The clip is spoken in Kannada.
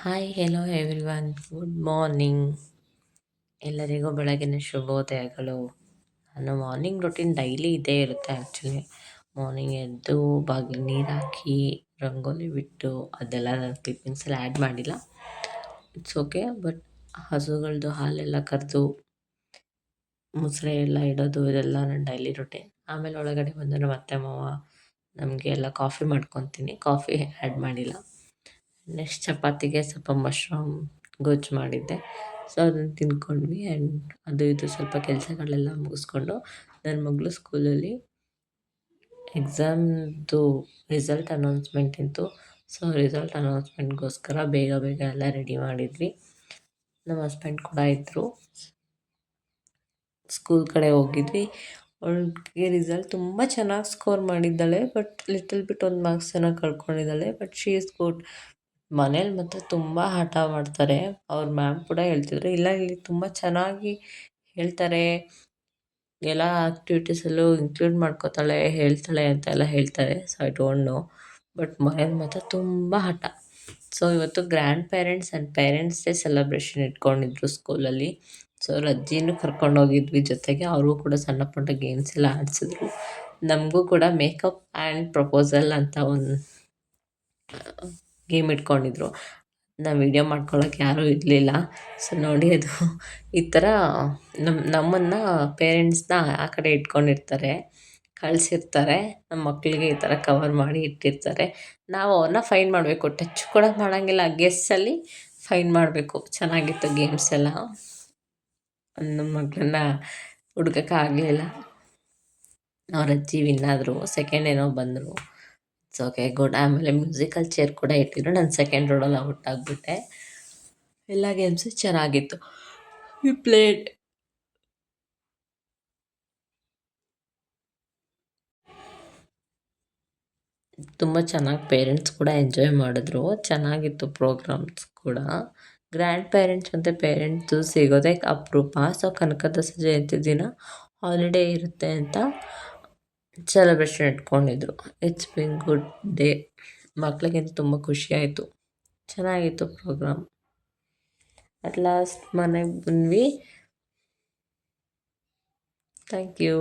Hi hello everyone good morning. ಎಲ್ಲರಿಗೂ ಬೆಳಗಿನ ಶುಭೋದಯಗಳು. ನನ್ನ ಮಾರ್ನಿಂಗ್ ರೊಟೀನ್ ಡೈಲಿ ಇದ್ದೇ ಇರುತ್ತೆ ಆ್ಯಕ್ಚುಲಿ. ಮಾರ್ನಿಂಗ್ ಎದ್ದು ಬಾಗಿಲಿಗೆ ನೀರು ಹಾಕಿ ರಂಗೋಲಿ ಬಿಟ್ಟು ಅದೆಲ್ಲ ನಾನು ಕ್ಲಿಪ್ಪಿಂಗ್ಸಲ್ಲಿ ಆ್ಯಡ್ ಮಾಡಿಲ್ಲ. It's okay. ಬಟ್ ಹಸುಗಳದ್ದು ಹಾಲೆಲ್ಲ ಕರೆದು ಮುಸ್ರೆ ಎಲ್ಲ ಇಡೋದು ಇದೆಲ್ಲ ನನ್ನ ಡೈಲಿ ರೊಟೀನ್. ಆಮೇಲೆ ಒಳಗಡೆ ಬಂದು ನಮ್ಮ ಅತ್ತೆ ಮಾವ ನಮಗೆ ಎಲ್ಲ ಕಾಫಿ ಮಾಡ್ಕೊತೀನಿ. ಕಾಫಿ ಆ್ಯಡ್ ಮಾಡಿಲ್ಲ. ನೆಕ್ಸ್ಟ್ ಚಪಾತಿಗೆ ಸ್ವಲ್ಪ ಮಶ್ರೂಮ್ ಗೊಜ್ಜು ಮಾಡಿದ್ದೆ. ಸೊ ಅದನ್ನು ತಿಂದ್ಕೊಂಡ್ವಿ. ಆ್ಯಂಡ್ ಅದು ಇದು ಸ್ವಲ್ಪ ಕೆಲಸಗಳೆಲ್ಲ ಮುಗಿಸ್ಕೊಂಡು ನನ್ನ ಮಗಳು ಸ್ಕೂಲಲ್ಲಿ ಎಕ್ಸಾಮ್ದು ರಿಸಲ್ಟ್ ಅನೌನ್ಸ್ಮೆಂಟ್ ಇತ್ತು. ಸೊ ರಿಸಲ್ಟ್ ಅನೌನ್ಸ್ಮೆಂಟ್ಗೋಸ್ಕರ ಬೇಗ ಬೇಗ ಎಲ್ಲ ರೆಡಿ ಮಾಡಿದ್ವಿ. ನಮ್ಮ ಹಸ್ಬೆಂಡ್ ಕೂಡ ಇದ್ದರು. ಸ್ಕೂಲ್ ಕಡೆ ಹೋಗಿದ್ವಿ. ಅವಳಿಗೆ ರಿಸಲ್ಟ್ ತುಂಬ ಚೆನ್ನಾಗಿ ಸ್ಕೋರ್ ಮಾಡಿದ್ದಾಳೆ. ಬಟ್ ಲಿಟಲ್ ಬಿಟ್ ಒಂದು ಮಾರ್ಕ್ಸ್ ಚೆನ್ನಾಗಿ ಕಳ್ಕೊಂಡಿದ್ದಾಳೆ. But she is good. ಮನೇಲಿ ಮಾತ್ರ ತುಂಬ ಹಠ ಮಾಡ್ತಾರೆ. ಅವ್ರ ಮ್ಯಾಮ್ ಕೂಡ ಹೇಳ್ತಿದ್ರು, ಇಲ್ಲ ಇಲ್ಲಿ ತುಂಬ ಚೆನ್ನಾಗಿ ಹೇಳ್ತಾರೆ, ಎಲ್ಲ ಆ್ಯಕ್ಟಿವಿಟೀಸಲ್ಲೂ ಇನ್ಕ್ಲೂಡ್ ಮಾಡ್ಕೋತಾಳೆ, ಹೇಳ್ತಾಳೆ ಅಂತೆಲ್ಲ ಹೇಳ್ತಾರೆ. So I don't know. But ಮನೇಲಿ ಮಾತ್ರ ತುಂಬ ಹಠ. ಸೊ ಇವತ್ತು grand parents and parents day celebration ಇಟ್ಕೊಂಡಿದ್ರು ಸ್ಕೂಲಲ್ಲಿ. ಸೊ ಅವ್ರ ಅಜ್ಜಿನೂ ಕರ್ಕೊಂಡೋಗಿದ್ವಿ ಜೊತೆಗೆ. ಅವ್ರಿಗೂ ಕೂಡ ಸಣ್ಣ ಪುಟ್ಟ ಗೇಮ್ಸ್ ಎಲ್ಲ ಆಡಿಸಿದ್ರು. ನಮಗೂ ಕೂಡ ಮೇಕಪ್ ಆ್ಯಂಡ್ ಪ್ರಪೋಸಲ್ ಅಂತ ಒಂದು ಗೇಮ್ ಇಟ್ಕೊಂಡಿದ್ರು. ವೀಡಿಯೋ ಮಾಡ್ಕೊಳಕ್ಕೆ ಯಾರೂ ಇರಲಿಲ್ಲ. ಸೊ ನೋಡಿ ಅದು ಈ ಥರ ನಮ್ಮನ್ನು ಪೇರೆಂಟ್ಸ್ನ ಆ ಕಡೆ ಇಟ್ಕೊಂಡಿರ್ತಾರೆ, ಕಳಿಸಿರ್ತಾರೆ. ನಮ್ಮ ಮಕ್ಕಳಿಗೆ ಈ ಥರ ಕವರ್ ಮಾಡಿ ಇಟ್ಟಿರ್ತಾರೆ. ನಾವು ಅವ್ರನ್ನ ಫೈನ್ ಮಾಡಬೇಕು. ಟಚ್ ಕೂಡ ಮಾಡೋಂಗಿಲ್ಲ. ಗೆಸ್ಸಲ್ಲಿ ಫೈನ್ ಮಾಡಬೇಕು. ಚೆನ್ನಾಗಿತ್ತು ಗೇಮ್ಸ್ ಎಲ್ಲ. ನಮ್ಮ ಮಗಳನ್ನ ಹುಡ್ಕೋಕ್ಕಾಗಲಿಲ್ಲ. ಅವ್ರ ಅಜ್ಜಿ ವಿನ್ ಆದರು. ಸೆಕೆಂಡ್ ಏನೋ ಬಂದರು. It's okay, good. ಆಮೇಲೆ ಮ್ಯೂಸಿಕಲ್ ಚೇರ್ ಕೂಡ ಇಟ್ಟಿದ್ರು. ನಾನು ಸೆಕೆಂಡ್ ರೋಡಲ್ಲಿ ಔಟ್ ಆಗಿಬಿಟ್ಟೆ. ಎಲ್ಲ ಗೇಮ್ಸು ಚೆನ್ನಾಗಿತ್ತು. We played. ತುಂಬ ಚೆನ್ನಾಗಿ ಪೇರೆಂಟ್ಸ್ ಕೂಡ ಎಂಜಾಯ್ ಮಾಡಿದ್ರು. ಚೆನ್ನಾಗಿತ್ತು ಪ್ರೋಗ್ರಾಮ್ಸ್ ಕೂಡ. ಗ್ರ್ಯಾಂಡ್ ಪೇರೆಂಟ್ಸ್ ಮತ್ತು ಪೇರೆಂಟ್ಸು ಸಿಗೋದೇ ಅಪರೂಪ. ಸೊ ಕನಕದಾಸ ಜಯಂತಿ ದಿನ ಹಾಲಿಡೇ ಇರುತ್ತೆ ಅಂತ ಸೆಲೆಬ್ರೇಷನ್ ಇಟ್ಕೊಂಡಿದ್ರು. It's been good day. ಮಕ್ಳಿಗಂತೂ ತುಂಬ ಖುಷಿಯಾಯಿತು. ಚೆನ್ನಾಗಿತ್ತು ಪ್ರೋಗ್ರಾಮ್. ಅಟ್ ಲಾಸ್ಟ್ ಮನೆಗೆ ಬಂದ್ವಿ. Thank you.